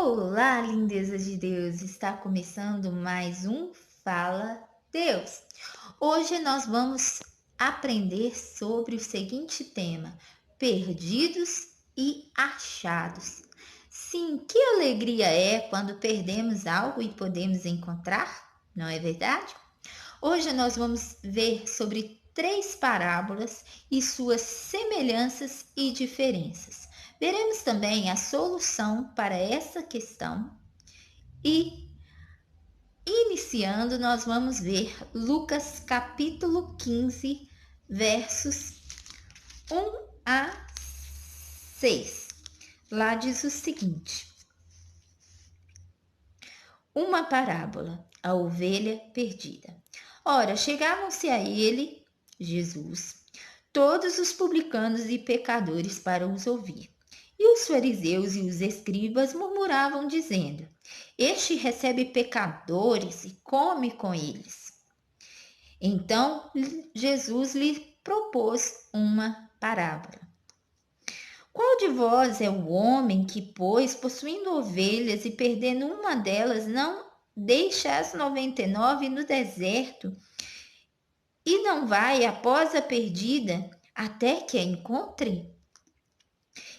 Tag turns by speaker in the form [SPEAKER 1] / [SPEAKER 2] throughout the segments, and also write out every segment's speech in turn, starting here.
[SPEAKER 1] Olá, lindeza de Deus! Está começando mais um Fala Deus. Hoje nós vamos aprender sobre o seguinte tema: perdidos e achados. Sim, que alegria é quando perdemos algo e podemos encontrar, não é verdade? Hoje nós vamos ver sobre 3 parábolas e suas semelhanças e diferenças. Veremos também a solução para essa questão e, iniciando, nós vamos ver Lucas capítulo 15, versos 1 a 6. Lá diz o seguinte: uma parábola, a ovelha perdida. Ora, chegavam-se a ele, Jesus, todos os publicanos e pecadores para os ouvir. E os fariseus e os escribas murmuravam, dizendo: Este recebe pecadores e come com eles. Então Jesus lhe propôs uma parábola. Qual de vós é o homem que, pois, possuindo ovelhas e perdendo uma delas, não deixa as 99 no deserto e não vai após a perdida até que a encontre?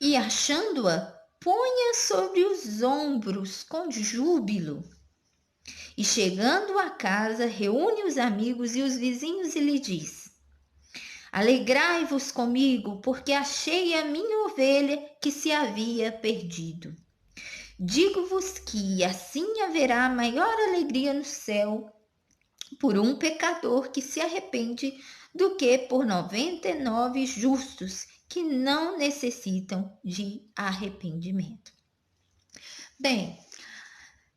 [SPEAKER 1] E achando-a, põe-a sobre os ombros com júbilo. E chegando à casa, reúne os amigos e os vizinhos e lhe diz: Alegrai-vos comigo, porque achei a minha ovelha que se havia perdido. Digo-vos que assim haverá maior alegria no céu por um pecador que se arrepende do que por 99 justos que não necessitam de arrependimento. Bem,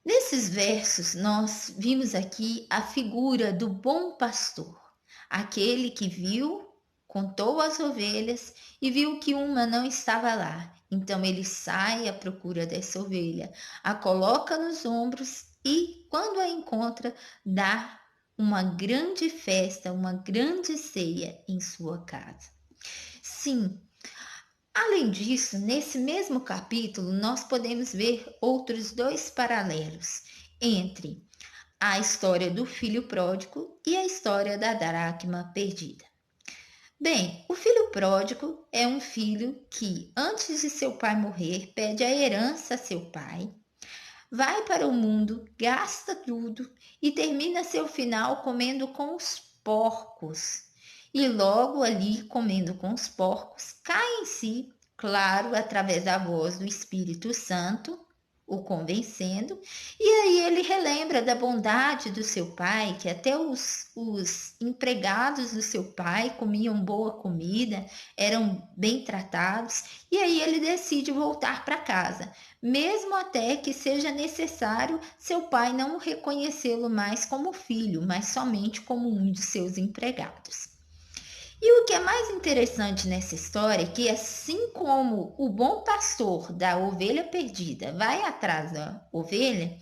[SPEAKER 1] nesses versos nós vimos aqui a figura do bom pastor, aquele que viu, contou as ovelhas e viu que uma não estava lá. Então ele sai à procura dessa ovelha, a coloca nos ombros e, quando a encontra, dá uma grande festa, uma grande ceia em sua casa. Sim, além disso, nesse mesmo capítulo, nós podemos ver outros 2 paralelos entre a história do filho pródigo e a história da dracma perdida. Bem, o filho pródigo é um filho que, antes de seu pai morrer, pede a herança a seu pai, vai para o mundo, gasta tudo e termina seu final comendo com os porcos. E logo ali, comendo com os porcos, cai em si, claro, através da voz do Espírito Santo, o convencendo, e aí ele relembra da bondade do seu pai, que até os empregados do seu pai comiam boa comida, eram bem tratados, e aí ele decide voltar para casa, mesmo até que seja necessário seu pai não reconhecê-lo mais como filho, mas somente como um de seus empregados. E o que é mais interessante nessa história é que, assim como o bom pastor da ovelha perdida vai atrás da ovelha,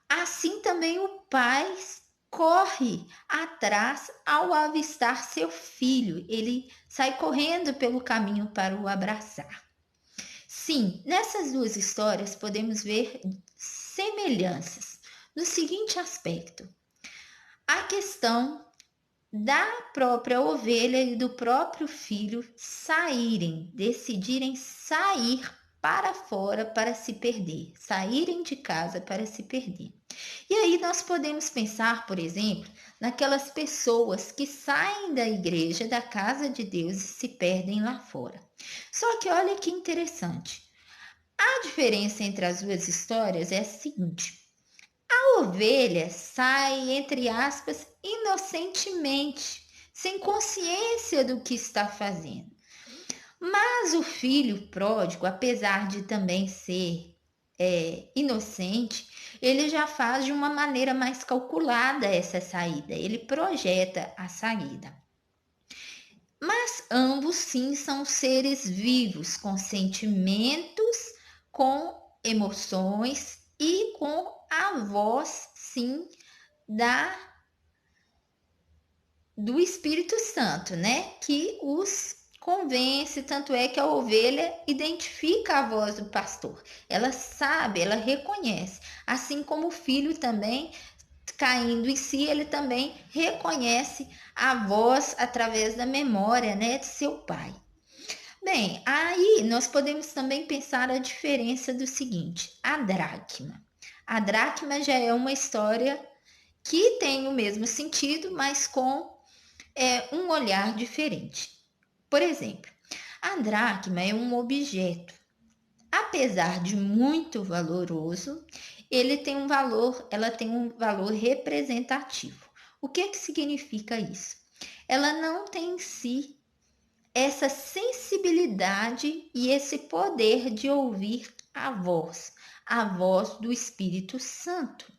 [SPEAKER 1] assim também o pai corre atrás ao avistar seu filho. Ele sai correndo pelo caminho para o abraçar. Sim, nessas 2 histórias podemos ver semelhanças no seguinte aspecto: a questão da própria ovelha e do próprio filho decidirem sair para fora para se perder, saírem de casa para se perder. E aí nós podemos pensar, por exemplo, naquelas pessoas que saem da igreja, da casa de Deus e se perdem lá fora. Só que olha que interessante. A diferença entre as 2 histórias é a seguinte: a ovelha sai, entre aspas, inocentemente, sem consciência do que está fazendo. Mas o filho pródigo, apesar de também ser inocente, ele já faz de uma maneira mais calculada essa saída, ele projeta a saída. Mas ambos sim são seres vivos, com sentimentos, com emoções e com a voz, sim, do Espírito Santo, né? Que os convence, tanto é que a ovelha identifica a voz do pastor. Ela sabe, ela reconhece. Assim como o filho também, caindo em si, ele também reconhece a voz através da memória, né, de seu pai. Bem, aí nós podemos também pensar a diferença do seguinte: a dracma. A dracma já é uma história que tem o mesmo sentido, mas com um olhar diferente. Por exemplo, a dracma é um objeto. Apesar de muito valoroso, ela tem um valor representativo. O que significa isso? Ela não tem em si essa sensibilidade e esse poder de ouvir a voz do Espírito Santo.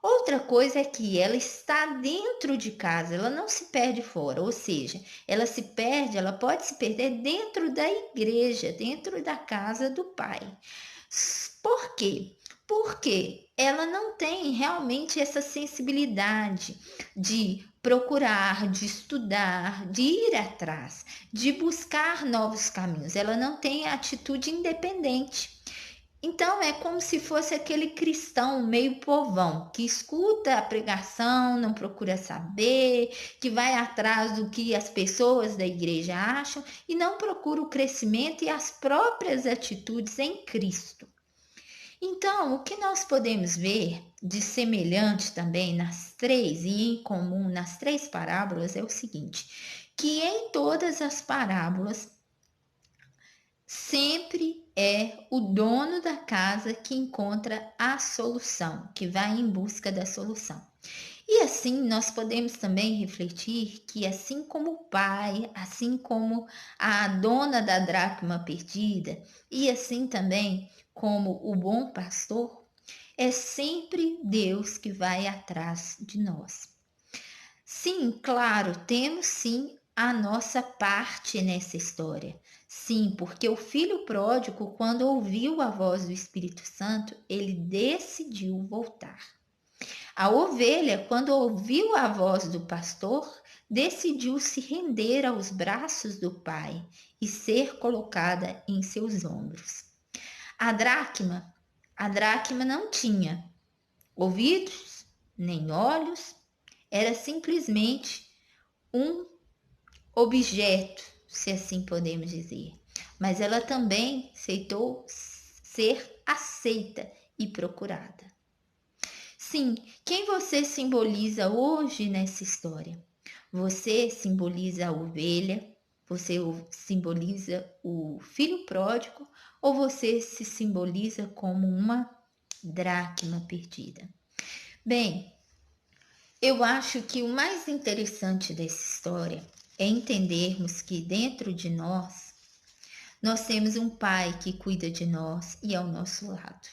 [SPEAKER 1] Outra coisa é que ela está dentro de casa, ela não se perde fora, ou seja, ela pode se perder dentro da igreja, dentro da casa do Pai. Por quê? Porque ela não tem realmente essa sensibilidade de procurar, de estudar, de ir atrás, de buscar novos caminhos. Ela não tem a atitude independente. Então é como se fosse aquele cristão meio povão, que escuta a pregação, não procura saber, que vai atrás do que as pessoas da igreja acham e não procura o crescimento e as próprias atitudes em Cristo. Então, o que nós podemos ver de semelhante também nas três e em comum nas três parábolas é o seguinte, que em todas as parábolas sempre é o dono da casa que encontra a solução, que vai em busca da solução. E assim nós podemos também refletir que, assim como o pai, assim como a dona da dracma perdida, e assim também como o bom pastor, é sempre Deus que vai atrás de nós. Sim, claro, temos sim a nossa parte nessa história. Sim, porque o filho pródigo, quando ouviu a voz do Espírito Santo, ele decidiu voltar. A ovelha, quando ouviu a voz do pastor, decidiu se render aos braços do pai e ser colocada em seus ombros. A dracma, a dracma não tinha ouvidos nem olhos, era simplesmente um objeto, se assim podemos dizer. Mas ela também aceitou ser aceita e procurada. Sim, quem você simboliza hoje nessa história? Você simboliza a ovelha, você simboliza o filho pródigo ou você se simboliza como uma dracma perdida? Bem, eu acho que o mais interessante dessa história é entendermos que dentro de nós temos um pai que cuida de nós e ao nosso lado.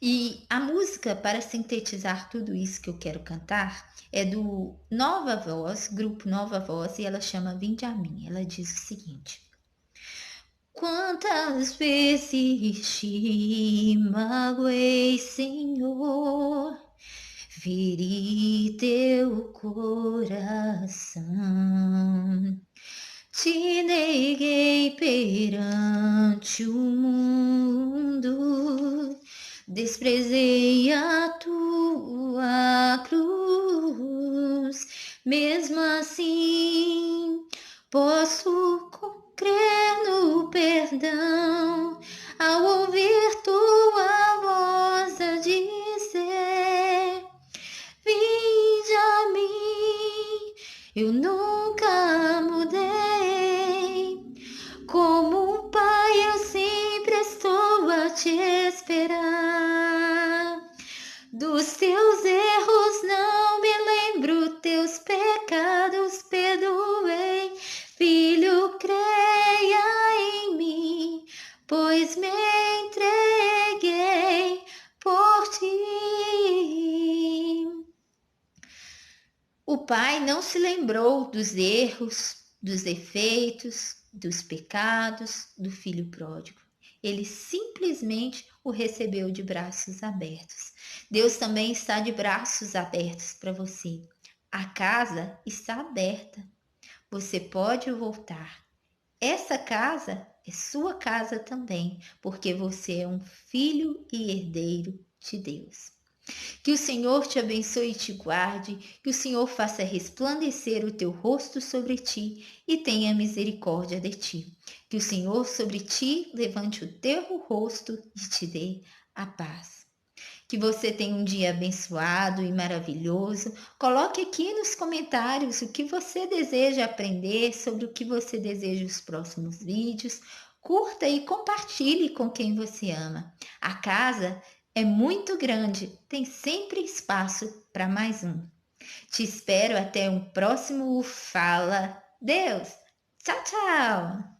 [SPEAKER 1] E a música, para sintetizar tudo isso que eu quero cantar, é do Nova Voz, grupo Nova Voz, e ela chama Vinde a mim. Ela diz o seguinte: quantas vezes te magoei, Senhor, feri teu coração, te neguei perante o mundo, desprezei a tua cruz. Mesmo assim, posso crer no perdão ao ouvir tua voz a dizer: vinde a mim, eu nunca mudei. Como um pai, eu sempre estou a te esperar. Dos teus erros não me lembro, teus pecados perdoei. Filho, creia em mim, pois me entreguei por ti. O pai não se lembrou dos erros, dos defeitos, dos pecados do filho pródigo. Ele simplesmente o recebeu de braços abertos. Deus também está de braços abertos para você. A casa está aberta. Você pode voltar. Essa casa é sua casa também, porque você é um filho e herdeiro de Deus. Que o Senhor te abençoe e te guarde, que o Senhor faça resplandecer o teu rosto sobre ti e tenha misericórdia de ti. Que o Senhor sobre ti levante o teu rosto e te dê a paz. Que você tenha um dia abençoado e maravilhoso. Coloque aqui nos comentários o que você deseja aprender, sobre o que você deseja os próximos vídeos. Curta e compartilhe com quem você ama. A casa é muito grande, tem sempre espaço para mais um. Te espero até um próximo Fala Deus. Tchau, tchau!